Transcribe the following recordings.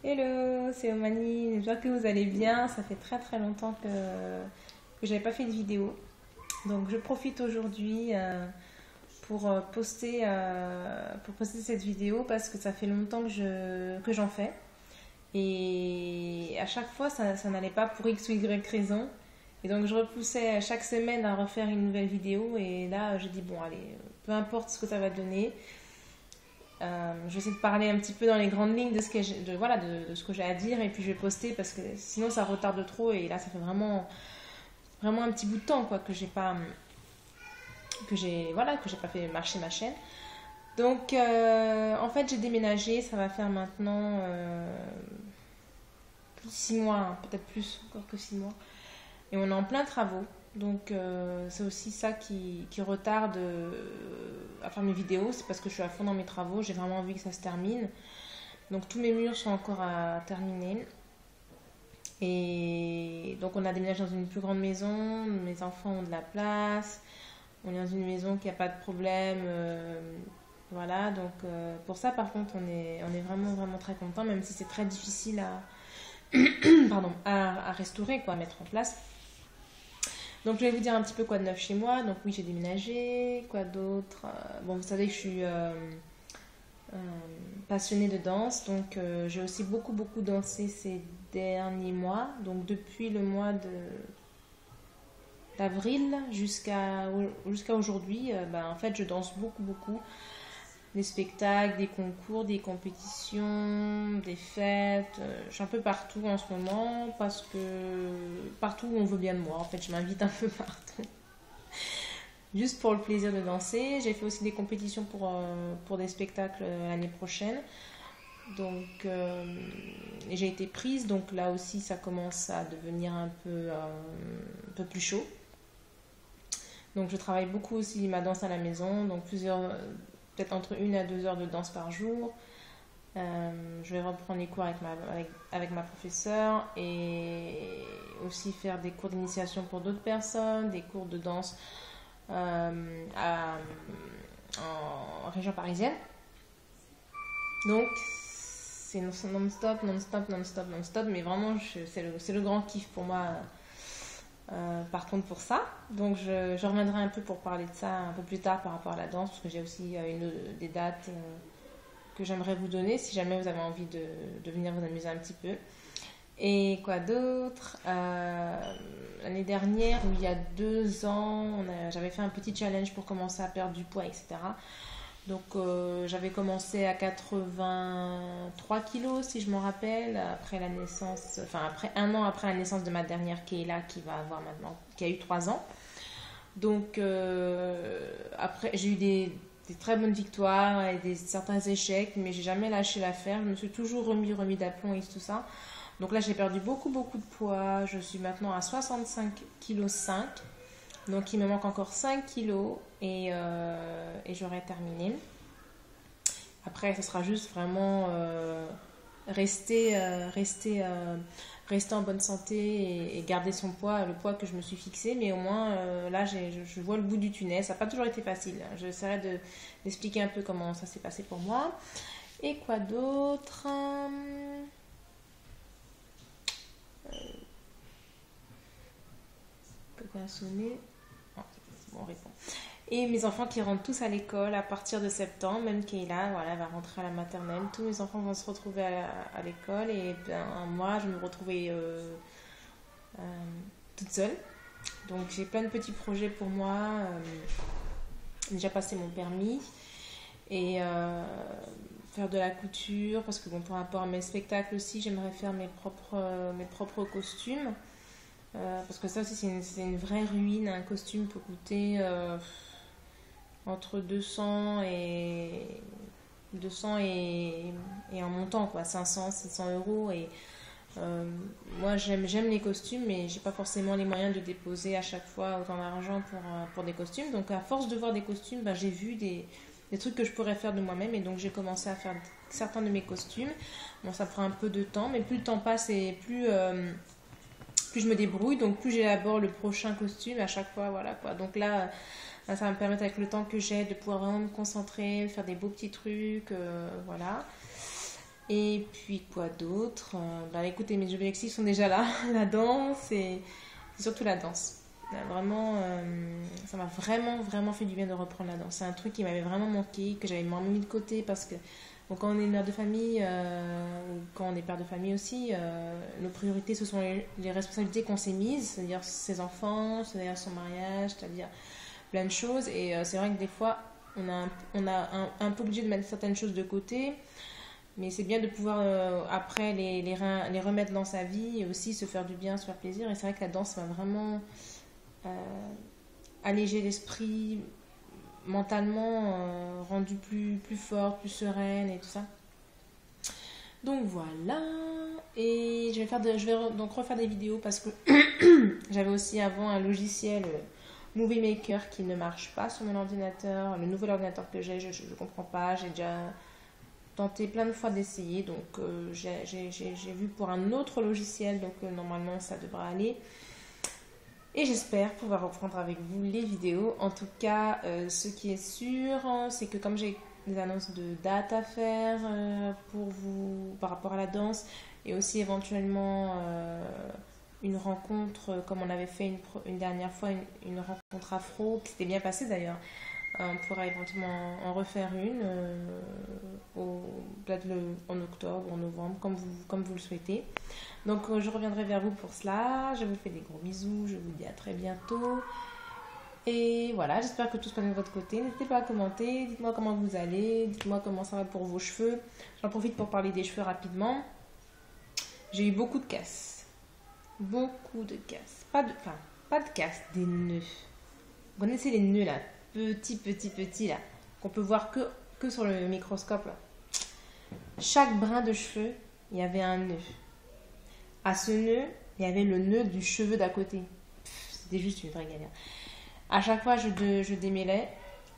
Hello, c'est Omani, j'espère que vous allez bien. Ça fait très très longtemps que j'avais pas fait de vidéo. Donc je profite aujourd'hui pour poster cette vidéo parce que ça fait longtemps que j'en fais. Et à chaque fois, ça n'allait pas pour X ou Y raison. Et donc je repoussais chaque semaine à refaire une nouvelle vidéo. Et là, j'ai dit, bon, allez, peu importe ce que ça va donner. Je vais essayer de parler un petit peu dans les grandes lignes de de ce que j'ai à dire et puis je vais poster parce que sinon ça retarde trop et là ça fait vraiment un petit bout de temps quoi que j'ai pas fait marcher ma chaîne. Donc en fait j'ai déménagé, ça va faire maintenant plus de 6 mois, hein, peut-être plus encore que 6 mois et on est en plein travaux. Donc c'est aussi ça qui retarde à faire mes vidéos, c'est parce que je suis à fond dans mes travaux, j'ai vraiment envie que ça se termine. Donc tous mes murs sont encore à terminer. Et donc on a déménagé dans une plus grande maison, mes enfants ont de la place, on est dans une maison qui n'a pas de problème. Voilà, donc pour ça par contre on est vraiment très content, même si c'est très difficile pardon, à restaurer, quoi, à mettre en place. Donc je vais vous dire un petit peu quoi de neuf chez moi. Donc oui, j'ai déménagé, quoi d'autre. Bon, vous savez que je suis euh, passionnée de danse, donc j'ai aussi beaucoup dansé ces derniers mois. Donc depuis le mois d'avril jusqu'à aujourd'hui, en fait je danse beaucoup. Des spectacles, des concours, des compétitions, des fêtes. Je suis un peu partout en ce moment parce que partout où on veut bien de moi, en fait, je m'invite un peu partout. Juste pour le plaisir de danser. J'ai fait aussi des compétitions pour des spectacles l'année prochaine. Donc, j'ai été prise. Donc là aussi, ça commence à devenir un peu plus chaud. Donc, je travaille beaucoup aussi ma danse à la maison. Donc, peut-être entre 1 à 2 heures de danse par jour. Je vais reprendre les cours avec ma professeure et aussi faire des cours d'initiation pour d'autres personnes, des cours de danse en région parisienne. Donc c'est non-stop, mais vraiment c'est le grand kiff pour moi. Par contre pour ça, donc je reviendrai un peu pour parler de ça un peu plus tard par rapport à la danse, parce que j'ai aussi des dates que j'aimerais vous donner si jamais vous avez envie de venir vous amuser un petit peu. Et quoi d'autre, l'année dernière, ou il y a 2 ans, j'avais fait un petit challenge pour commencer à perdre du poids, etc. Donc j'avais commencé à 83 kilos si je m'en rappelle, après la naissance, enfin après 1 an après la naissance de ma dernière Kayla qui a eu 3 ans. Donc après j'ai eu des très bonnes victoires et certains échecs, mais j'ai jamais lâché l'affaire. Je me suis toujours remis d'aplomb et tout ça. Donc là j'ai perdu beaucoup de poids. Je suis maintenant à 65,5 kg. Donc il me manque encore 5 kilos et j'aurai terminé. Après, ce sera juste vraiment rester en bonne santé et garder son poids, le poids que je me suis fixé. Mais au moins, là, je vois le bout du tunnel. Ça n'a pas toujours été facile. J'essaierai d'expliquer un peu comment ça s'est passé pour moi. Et quoi d'autre? Quelqu'un a sonné. Oh, c'est bon, on répond. Et mes enfants qui rentrent tous à l'école à partir de septembre, même Kayla, voilà, va rentrer à la maternelle. Tous mes enfants vont se retrouver à l'école et moi, je vais me retrouver euh, toute seule. Donc j'ai plein de petits projets pour moi. J'ai déjà passé mon permis et faire de la couture parce que bon, par rapport à mes spectacles aussi, j'aimerais faire mes propres costumes. Parce que ça aussi, c'est une vraie ruine. Un costume peut coûter entre 200 et en montant, quoi, 500, 600 euros. Et moi, j'aime les costumes, mais j'ai pas forcément les moyens de déposer à chaque fois autant d'argent pour des costumes. Donc, à force de voir des costumes, j'ai vu des trucs que je pourrais faire de moi-même. Et donc, j'ai commencé à faire certains de mes costumes. Bon, ça prend un peu de temps, mais plus le temps passe et plus je me débrouille, donc plus j'élabore le prochain costume à chaque fois, voilà quoi. Donc là, ça va me permettre avec le temps que j'ai de pouvoir vraiment me concentrer, faire des beaux petits trucs, voilà. Et puis quoi d'autre? Bah écoutez, mes objectifs sont déjà là. La danse et surtout la danse. Vraiment, ça m'a vraiment fait du bien de reprendre la danse. C'est un truc qui m'avait vraiment manqué, que j'avais vraiment mis de côté parce que bon, quand on est mère de famille, ou quand on est père de famille aussi, nos priorités, ce sont les responsabilités qu'on s'est mises, c'est-à-dire ses enfants, c'est-à-dire son mariage, c'est-à-dire plein de choses. Et c'est vrai que des fois, on a un peu obligé de mettre certaines choses de côté. Mais c'est bien de pouvoir après les remettre dans sa vie et aussi se faire du bien, se faire plaisir. Et c'est vrai que la danse m'a vraiment alléger l'esprit, mentalement rendu plus forte, plus sereine et tout ça. Donc voilà. Et je vais donc refaire des vidéos parce que j'avais aussi avant un logiciel Movie Maker qui ne marche pas sur mon ordinateur. Le nouvel ordinateur que j'ai, je ne comprends pas. J'ai déjà tenté plein de fois d'essayer. Donc j'ai vu pour un autre logiciel. Donc normalement ça devrait aller. Et j'espère pouvoir reprendre avec vous les vidéos. En tout cas, ce qui est sûr, c'est que comme j'ai des annonces de dates à faire pour vous par rapport à la danse et aussi éventuellement une rencontre comme on avait fait une dernière fois, une rencontre afro qui s'était bien passée d'ailleurs. On pourra éventuellement en refaire une peut-être en octobre ou en novembre, comme vous le souhaitez. Donc je reviendrai vers vous pour cela. Je vous fais des gros bisous. Je vous dis à très bientôt. Et voilà, j'espère que tout se passe de votre côté. N'hésitez pas à commenter. Dites-moi comment vous allez. Dites-moi comment ça va pour vos cheveux. J'en profite pour parler des cheveux rapidement. J'ai eu beaucoup de casses. Beaucoup de casses. Pas de casses, des nœuds. Vous connaissez les nœuds là, petits là, qu'on peut voir que sur le microscope là. Chaque brin de cheveux, il y avait un nœud. À ce nœud, il y avait le nœud du cheveu d'à côté. C'était juste une vraie galère. À chaque fois, je démêlais.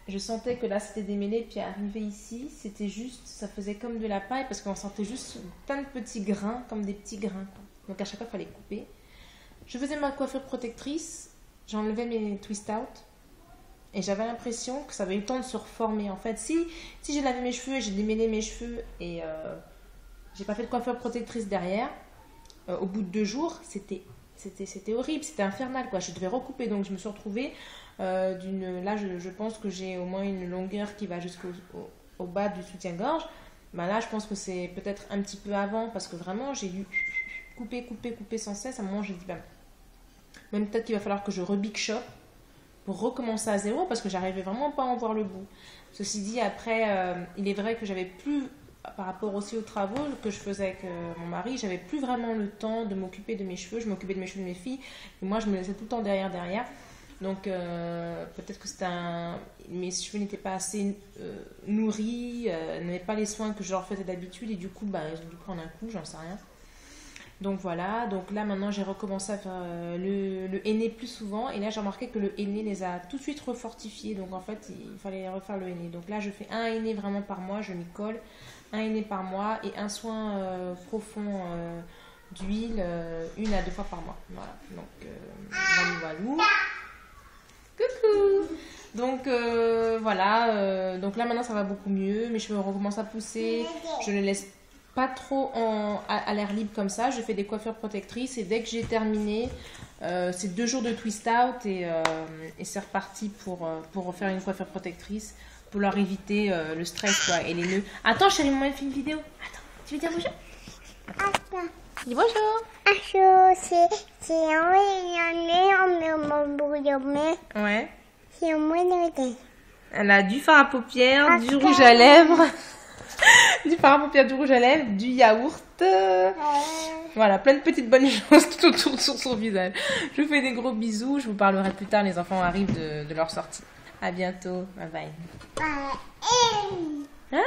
Je sentais que là, c'était démêlé. Puis arrivé ici, c'était juste, ça faisait comme de la paille parce qu'on sentait juste plein de petits grains, comme des petits grains, quoi. Donc à chaque fois, il fallait couper. Je faisais ma coiffure protectrice. J'enlevais mes twist out. Et j'avais l'impression que ça avait eu le temps de se reformer. En fait, si j'ai lavé mes cheveux, j'ai démêlé mes cheveux et j'ai pas fait de coiffure protectrice derrière, au bout de 2 jours, c'était horrible, c'était infernal, quoi. Je devais recouper, donc je me suis retrouvée là, je pense que j'ai au moins une longueur qui va jusqu'au bas du soutien-gorge. Ben là, je pense que c'est peut-être un petit peu avant, parce que vraiment, j'ai dû couper sans cesse. À un moment, j'ai dit, même peut-être qu'il va falloir que je re-big shop pour recommencer à zéro parce que j'arrivais vraiment pas à en voir le bout. Ceci dit, après, il est vrai que j'avais plus, par rapport aussi aux travaux que je faisais avec mon mari, j'avais plus vraiment le temps de m'occuper de mes cheveux. Je m'occupais de mes cheveux de mes filles et moi je me laissais tout le temps derrière. Donc peut-être que mes cheveux n'étaient pas assez nourris, n'avaient pas les soins que je leur faisais d'habitude et du coup j'ai dû prendre un coup, j'en sais rien. Donc voilà, donc là maintenant j'ai recommencé à faire le henné plus souvent et là j'ai remarqué que le henné les a tout de suite refortifiés, donc en fait il fallait refaire le henné. Donc là je fais un henné vraiment par mois, je m'y colle, un henné par mois et un soin profond d'huile 1 à 2 fois par mois. Voilà, donc valou. Coucou. Donc voilà, donc là maintenant ça va beaucoup mieux, mes cheveux recommencent à pousser, je les laisse pas trop à l'air libre comme ça. Je fais des coiffures protectrices et dès que j'ai terminé, c'est 2 jours de twist out et c'est reparti pour refaire une coiffure protectrice pour leur éviter le stress quoi, et les nœuds. Attends chérie, maman elle fait une vidéo. Attends, tu veux dire bonjour? Attends. Dis bonjour. Ouais. Elle a du fard à paupières, du rouge à lèvres. Du fard à paupières, du rouge à lèvres, du yaourt. Voilà, plein de petites bonnes choses tout autour sur son visage. Je vous fais des gros bisous. Je vous parlerai plus tard. Les enfants arrivent de leur sortie. À bientôt. Bye bye. Hein?